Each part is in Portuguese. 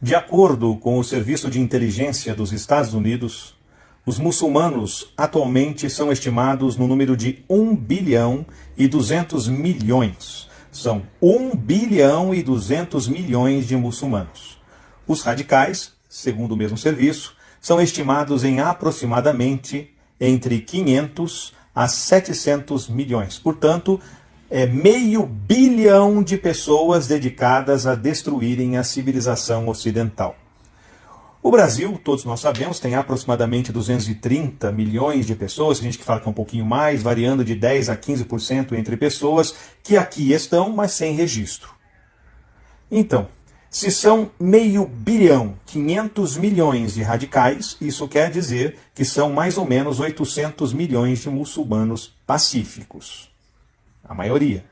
De acordo com o Serviço de Inteligência dos Estados Unidos, os muçulmanos atualmente são estimados no número de 1 bilhão e 200 milhões. São 1 bilhão e 200 milhões de muçulmanos. Os radicais, segundo o mesmo serviço, são estimados em aproximadamente entre 500 a 700 milhões. Portanto, é meio bilhão de pessoas dedicadas a destruírem a civilização ocidental. O Brasil, todos nós sabemos, tem aproximadamente 230 milhões de pessoas, tem gente que fala que é um pouquinho mais, variando de 10 a 15% entre pessoas que aqui estão, mas sem registro. Então, se são meio bilhão, 500 milhões de radicais, isso quer dizer que são mais ou menos 800 milhões de muçulmanos pacíficos. A maioria.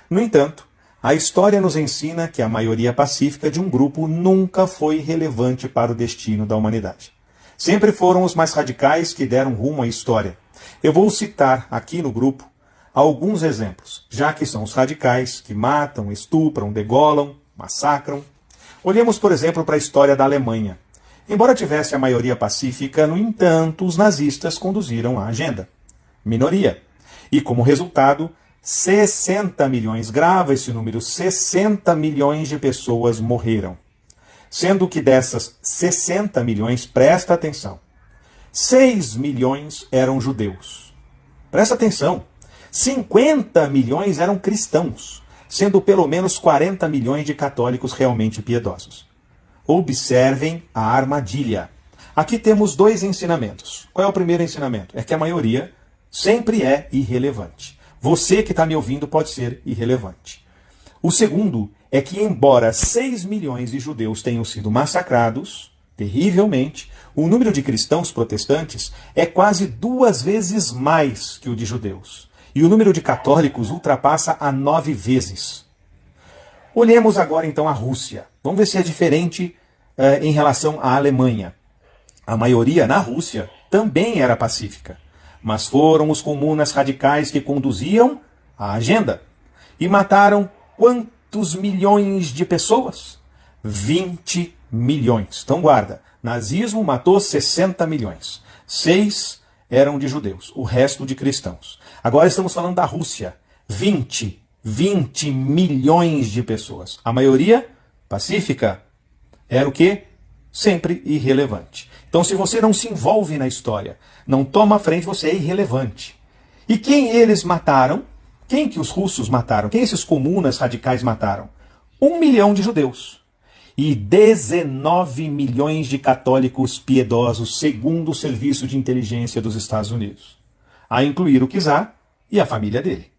No entanto, a história nos ensina que a maioria pacífica de um grupo nunca foi relevante para o destino da humanidade. Sempre foram os mais radicais que deram rumo à história. Eu vou citar aqui no grupo alguns exemplos, já que são os radicais que matam, estupram, degolam, massacram. Olhemos, por exemplo, para a história da Alemanha. Embora tivesse a maioria pacífica, no entanto, os nazistas conduziram a agenda. Minoria. E como resultado, 60 milhões, grava esse número, 60 milhões de pessoas morreram. Sendo que dessas 60 milhões, presta atenção, 6 milhões eram judeus. Presta atenção, 50 milhões eram cristãos, sendo pelo menos 40 milhões de católicos realmente piedosos. Observem a armadilha. Aqui temos dois ensinamentos. Qual é o primeiro ensinamento? É que a maioria sempre é irrelevante. Você que está me ouvindo pode ser irrelevante. O segundo é que, embora 6 milhões de judeus tenham sido massacrados, terrivelmente, o número de cristãos protestantes é quase 2 vezes mais que o de judeus. E o número de católicos ultrapassa a 9 vezes. Olhemos agora então a Rússia. Vamos ver se é diferente em relação à Alemanha. A maioria na Rússia também era pacífica. Mas foram os comunas radicais que conduziam a agenda. E mataram quantos milhões de pessoas? 20 milhões. Então guarda, nazismo matou 60 milhões. 6 eram de judeus, o resto de cristãos. Agora estamos falando da Rússia. 20 milhões de pessoas. A maioria pacífica. Era o quê? Sempre irrelevante. Então, se você não se envolve na história, não toma frente, você é irrelevante. E quem eles mataram? Quem que os russos mataram? Quem esses comunas radicais mataram? 1 milhão de judeus. E 19 milhões de católicos piedosos, segundo o Serviço de Inteligência dos Estados Unidos. A incluir o czar e a família dele.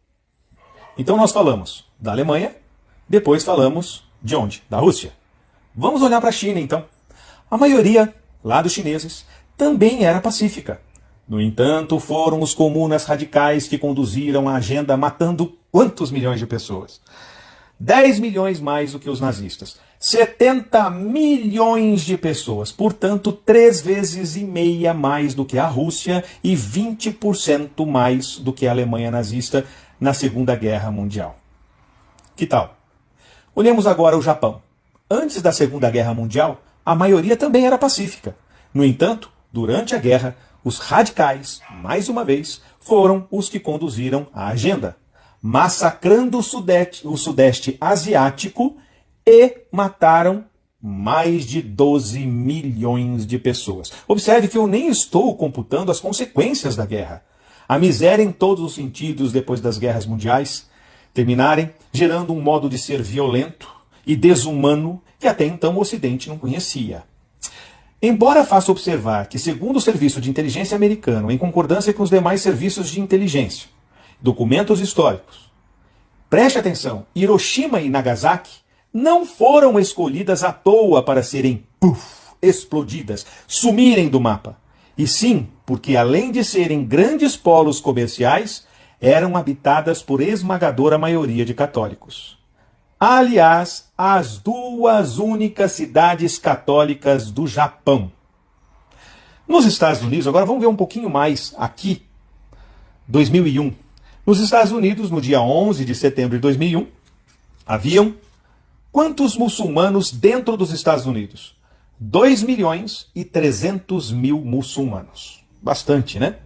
Então nós falamos da Alemanha, depois falamos de onde? Da Rússia. Vamos olhar para a China, então. A maioria lá dos chineses também era pacífica. No entanto, foram os comunas radicais que conduziram a agenda matando quantos milhões de pessoas? 10 milhões mais do que os nazistas. 70 milhões de pessoas. Portanto, 3 vezes e meia mais do que a Rússia e 20% mais do que a Alemanha nazista na Segunda Guerra Mundial. Que tal? Olhemos agora o Japão. Antes da Segunda Guerra Mundial, a maioria também era pacífica. No entanto, durante a guerra, os radicais, mais uma vez, foram os que conduziram a agenda, massacrando o Sudeste Asiático e mataram mais de 12 milhões de pessoas. Observe que eu nem estou computando as consequências da guerra. A miséria em todos os sentidos depois das guerras mundiais terminarem, gerando um modo de ser violento e desumano que até então o Ocidente não conhecia. Embora faça observar que, segundo o Serviço de Inteligência americano, em concordância com os demais serviços de inteligência, documentos históricos, preste atenção, Hiroshima e Nagasaki não foram escolhidas à toa para serem explodidas, sumirem do mapa. E sim, porque além de serem grandes polos comerciais, eram habitadas por esmagadora maioria de católicos. Aliás, as 2 únicas cidades católicas do Japão. Nos Estados Unidos, agora vamos ver um pouquinho mais aqui, 2001. Nos Estados Unidos, no dia 11 de setembro de 2001, haviam quantos muçulmanos dentro dos Estados Unidos? 2.300.000 muçulmanos. Bastante, né?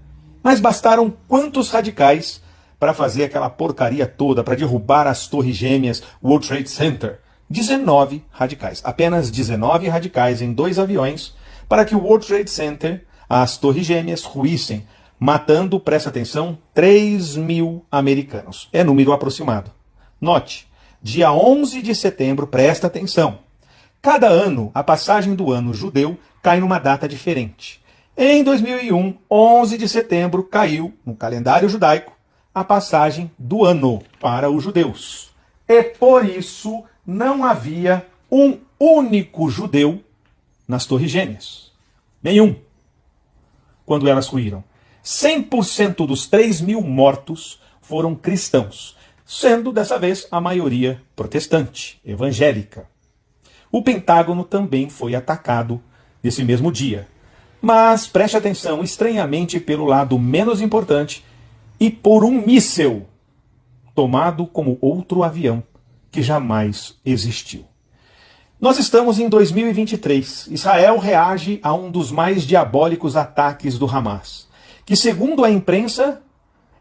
Mas bastaram quantos radicais para fazer aquela porcaria toda, para derrubar as Torres Gêmeas, World Trade Center? 19 radicais. Apenas 19 radicais em 2 aviões para que o World Trade Center, as Torres Gêmeas, ruíssem, matando, presta atenção, 3.000 americanos. É número aproximado. Note, dia 11 de setembro, presta atenção. Cada ano, a passagem do ano judeu cai numa data diferente. Em 2001, 11 de setembro, caiu, no calendário judaico, a passagem do ano para os judeus. E por isso não havia um único judeu nas Torres Gêmeas. Nenhum. Quando elas ruíram. 100% dos 3.000 mortos foram cristãos, sendo dessa vez a maioria protestante, evangélica. O Pentágono também foi atacado nesse mesmo dia. Mas preste atenção, estranhamente pelo lado menos importante, e por um míssel tomado como outro avião que jamais existiu. Nós estamos em 2023. Israel reage a um dos mais diabólicos ataques do Hamas, que, segundo a imprensa,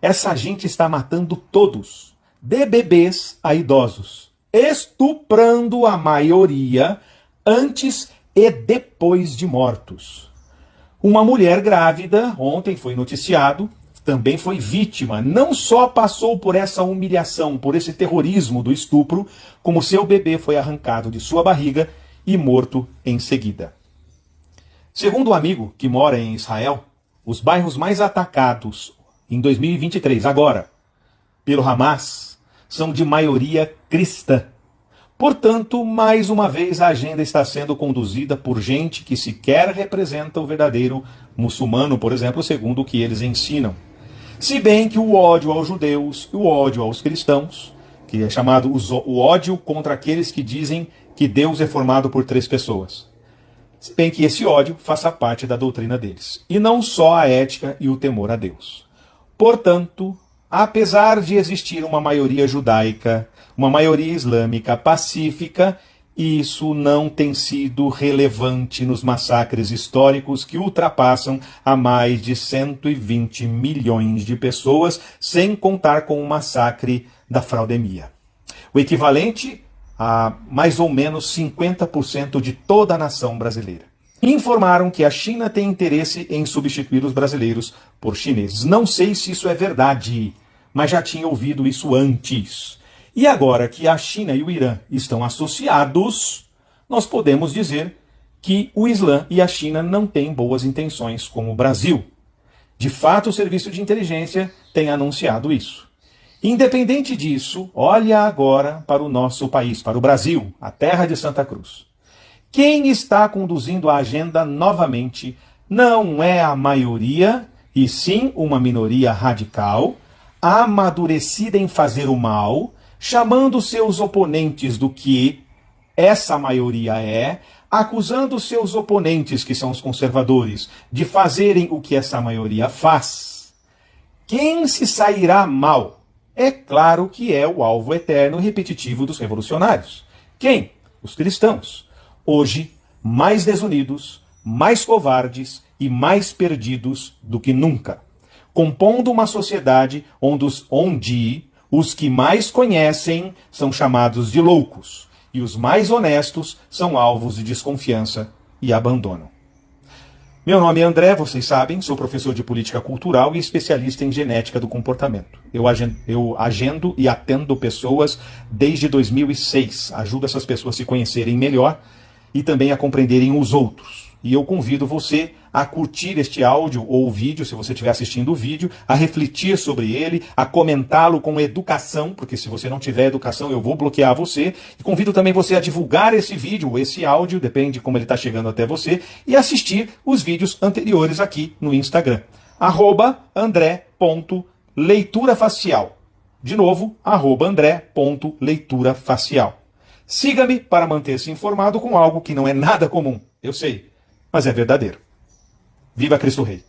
essa gente está matando todos, de bebês a idosos, estuprando a maioria antes e depois de mortos. Uma mulher grávida, ontem foi noticiado, também foi vítima, não só passou por essa humilhação, por esse terrorismo do estupro, como seu bebê foi arrancado de sua barriga e morto em seguida. Segundo um amigo que mora em Israel, os bairros mais atacados em 2023, agora, pelo Hamas, são de maioria cristã. Portanto, mais uma vez a agenda está sendo conduzida por gente que sequer representa o verdadeiro muçulmano, por exemplo, segundo o que eles ensinam. Se bem que o ódio aos judeus, o ódio aos cristãos, que é chamado o ódio contra aqueles que dizem que Deus é formado por 3 pessoas. Se bem que esse ódio faça parte da doutrina deles. E não só a ética e o temor a Deus. Portanto, apesar de existir uma maioria judaica, uma maioria islâmica pacífica, isso não tem sido relevante nos massacres históricos que ultrapassam a mais de 120 milhões de pessoas, sem contar com o massacre da fraudemia. O equivalente a mais ou menos 50% de toda a nação brasileira. Informaram que a China tem interesse em substituir os brasileiros por chineses. Não sei se isso é verdade, mas já tinha ouvido isso antes. E agora que a China e o Irã estão associados, nós podemos dizer que o Islã e a China não têm boas intenções com o Brasil. De fato, o Serviço de Inteligência tem anunciado isso. Independente disso, olha agora para o nosso país, para o Brasil, a terra de Santa Cruz. Quem está conduzindo a agenda novamente não é a maioria, e sim uma minoria radical, amadurecida em fazer o mal, chamando seus oponentes do que essa maioria é, acusando seus oponentes, que são os conservadores, de fazerem o que essa maioria faz. Quem se sairá mal? É claro que é o alvo eterno e repetitivo dos revolucionários. Quem? Os cristãos. Hoje, mais desunidos, mais covardes e mais perdidos do que nunca. Compondo uma sociedade onde os que mais conhecem são chamados de loucos, e os mais honestos são alvos de desconfiança e abandono. Meu nome é André, vocês sabem, sou professor de política cultural e especialista em genética do comportamento. Eu agendo e atendo pessoas desde 2006, ajudo essas pessoas a se conhecerem melhor e também a compreenderem os outros. E eu convido você a curtir este áudio ou vídeo, se você estiver assistindo o vídeo, a refletir sobre ele, a comentá-lo com educação, porque se você não tiver educação eu vou bloquear você. E convido também você a divulgar esse vídeo ou esse áudio, depende de como ele está chegando até você, e assistir os vídeos anteriores aqui no Instagram. @andré.leiturafacial. De novo, @andré.leiturafacial. Siga-me para manter-se informado com algo que não é nada comum, eu sei, mas é verdadeiro. Viva Cristo Rei!